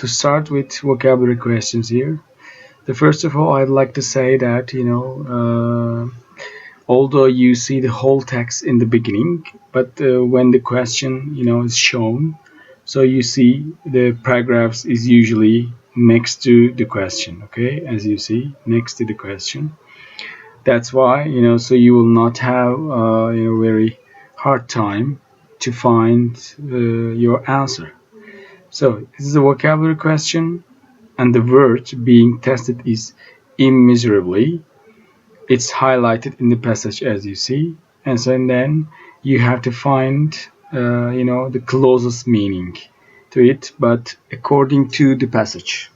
to start with vocabulary questions here, the first of all, I'd like to say that, although you see the whole text in the beginning, but when the question, is shown, so you see the paragraphs is usually next to the question, okay, as you see, next to the question. That's why, so you will not have, very hard time to find your answer. So this is a vocabulary question, and the word being tested is immeasurably. It's highlighted in the passage as you see, and so then you have to find the closest meaning to it, but according to the passage.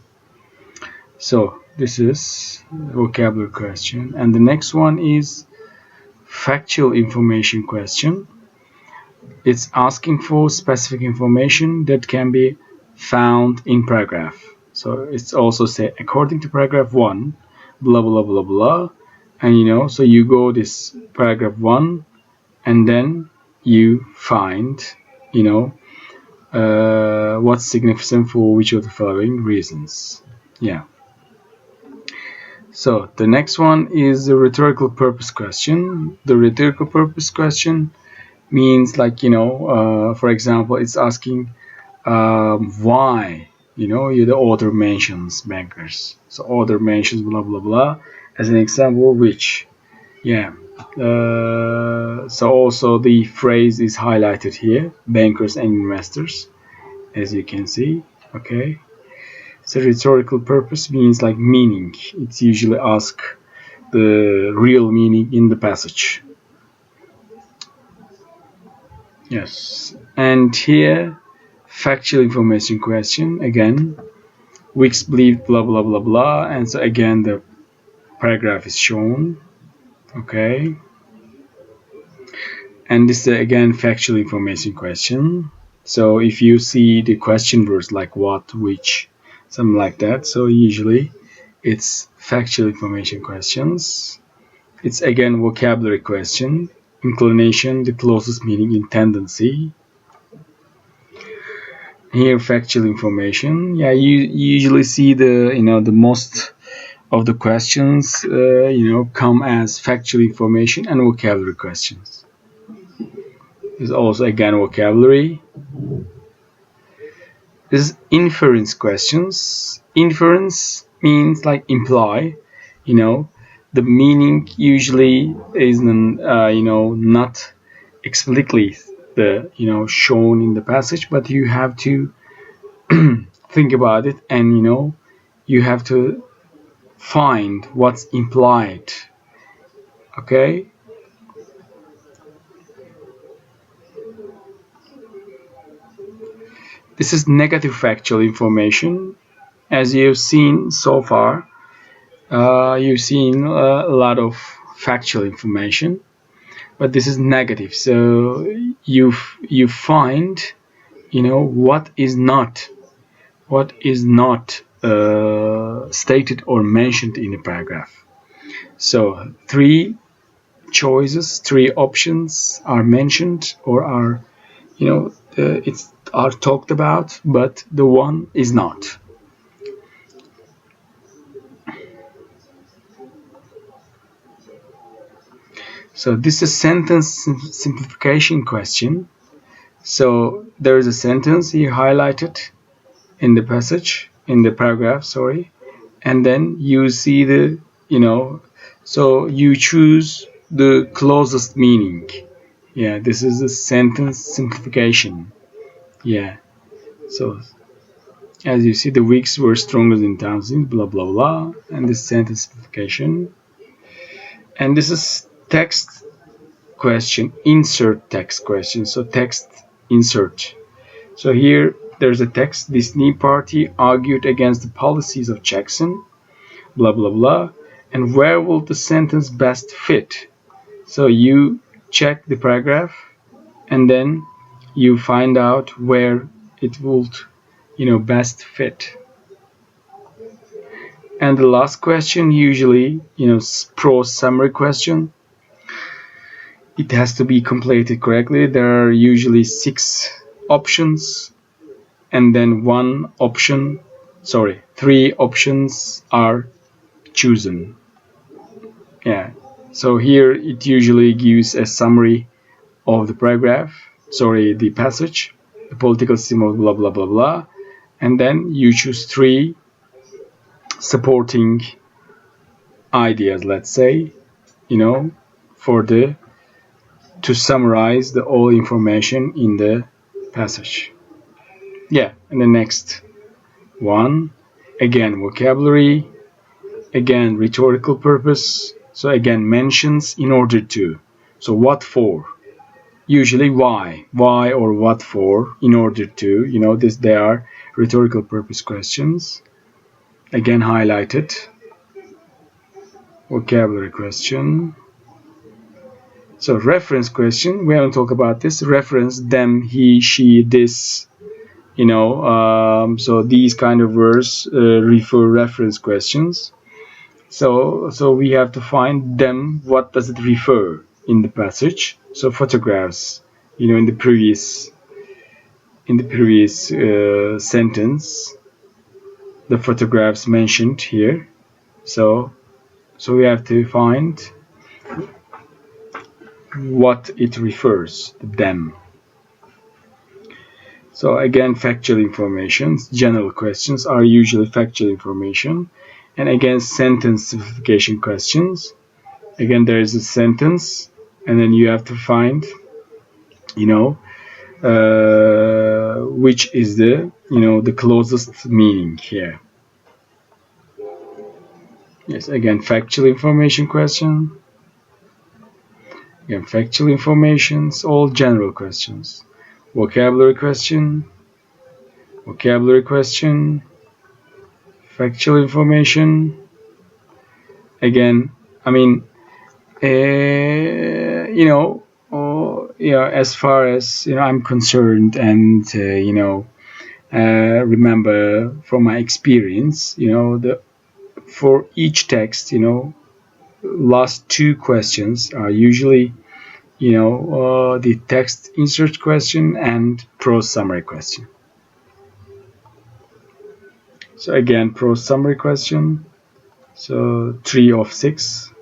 So this is vocabulary question, and the next one is factual information question. It's asking for specific information that can be found in paragraph. So it's also say according to paragraph 1, blah blah blah blah, and so you go this paragraph 1, and then you find what's significant for which of the following reasons. Yeah. So the next one is the rhetorical purpose question. The rhetorical purpose question means, like, for example, it's asking why, the author mentions bankers. So author mentions blah blah blah as an example, which, yeah. So also the phrase is highlighted here, bankers and investors, as you can see. Okay. So rhetorical purpose means like meaning. It's usually ask the real meaning in the passage. Yes. And here, factual information question again. Weeks believed blah blah blah blah, and so again the paragraph is shown. Okay. And this is again factual information question. So if you see the question words like what, which, something like that, so usually it's factual information questions. It's again vocabulary question. Inclination, the closest meaning in tendency. Here factual information. Yeah, you usually see the the most of the questions come as factual information and vocabulary questions. There's also again vocabulary. This is inference questions. Inference means like imply, the meaning usually isn't not explicitly shown in the passage, but you have to think about it, and you have to find what's implied. Okay. This is negative factual information. As you've seen so far, you've seen a lot of factual information, but this is negative. So you find what is not stated or mentioned in the paragraph. So three options are mentioned or are are talked about, but the one is not. So this is a sentence simplification question. So there is a sentence here highlighted in the passage, in the paragraph, sorry, and then you see the so you choose the closest meaning. Yeah, this is a sentence simplification. Yeah, so as you see, the weeks were stronger in thousands, blah blah blah, and this sentence simplification. And this is text question, insert text question. So text insert. So here there's a text. This Disney party argued against the policies of Jackson, blah blah blah, and where will the sentence best fit? So you check the paragraph, and then you find out where it would best fit. And the last question, usually prose summary question. It has to be completed correctly. There are usually 6 options, and then one option three options are chosen. Yeah, so here it usually gives a summary of the paragraph, the passage, the political system of blah blah blah blah, and then you choose three supporting ideas, let's say, for the to summarize the all information in the passage. Yeah, and the next one, again vocabulary, again rhetorical purpose. So again mentions in order to. So what for? Usually why or what for, in order to. They are rhetorical purpose questions. Again highlighted. Vocabulary question. So reference question, we haven't talked about this. Reference, them, he, she, this. So these kind of words refer reference questions. So we have to find them. What does it refer in the passage? So photographs. In the previous sentence, the photographs mentioned here. So we have to find what it refers to them. So again, factual information. General questions are usually factual information. And again, sentence simplification questions. Again, there is a sentence, and then you have to find, which is the closest meaning here. Yes, again, factual information question. Again, factual informations, all general questions. Vocabulary question, factual information. Again, I mean, as far as I'm concerned, and remember from my experience, for each text, last two questions are usually the text insert question and prose summary question. So again, prose summary question. So 3 of 6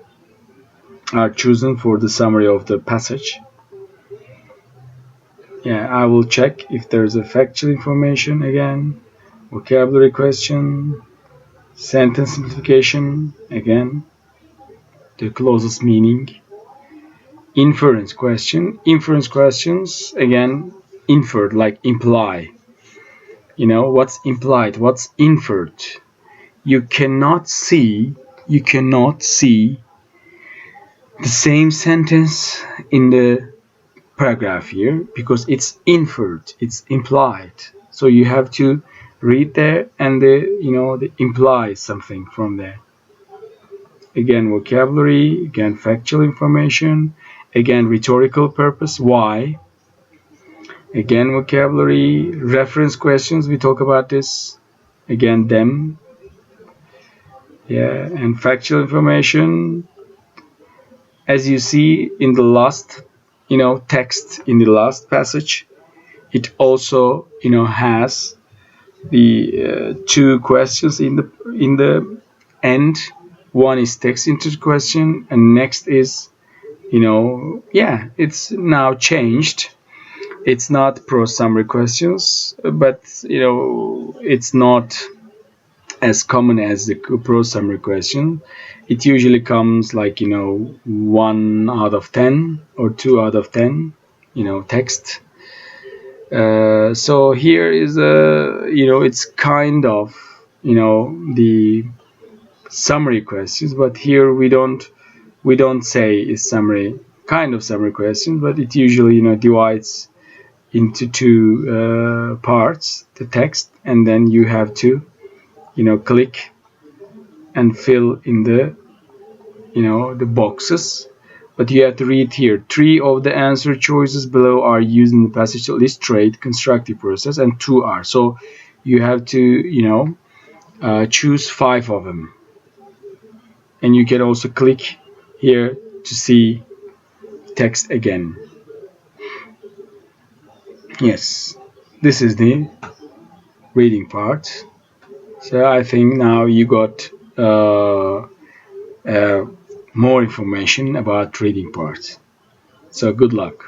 are chosen for the summary of the passage. Yeah, I will check if there's a factual information again. Vocabulary question, sentence simplification, again, the closest meaning. Inference question. Inference questions, again, inferred, like imply. What's implied, what's inferred. You cannot see the same sentence in the paragraph here because it's inferred, it's implied. So you have to read there and they imply something from there. Again, vocabulary, again, factual information, again, rhetorical purpose, why. Again, vocabulary, reference questions, we talk about this. Again, them. Yeah, and factual information. As you see in the last, text in the last passage, it also, has the two questions in the end. One is text insert question, and next is, it's now changed. It's not prose summary questions, but it's not as common as the prose summary question. It usually comes like 1 out of 10 or 2 out of 10, text. So here is it's kind of the summary questions, but here we don't say it's summary, kind of summary question, but it usually divides into two parts, the text, and then you have to click and fill in the boxes. But you have to read here, 3 of the answer choices below are used in the passage to illustrate constructive process, and 2 are. So you have to choose 5 of them, and you can also click here to see text again. Yes, this is the reading part. So I think now you got uh, more information about reading parts. So good luck.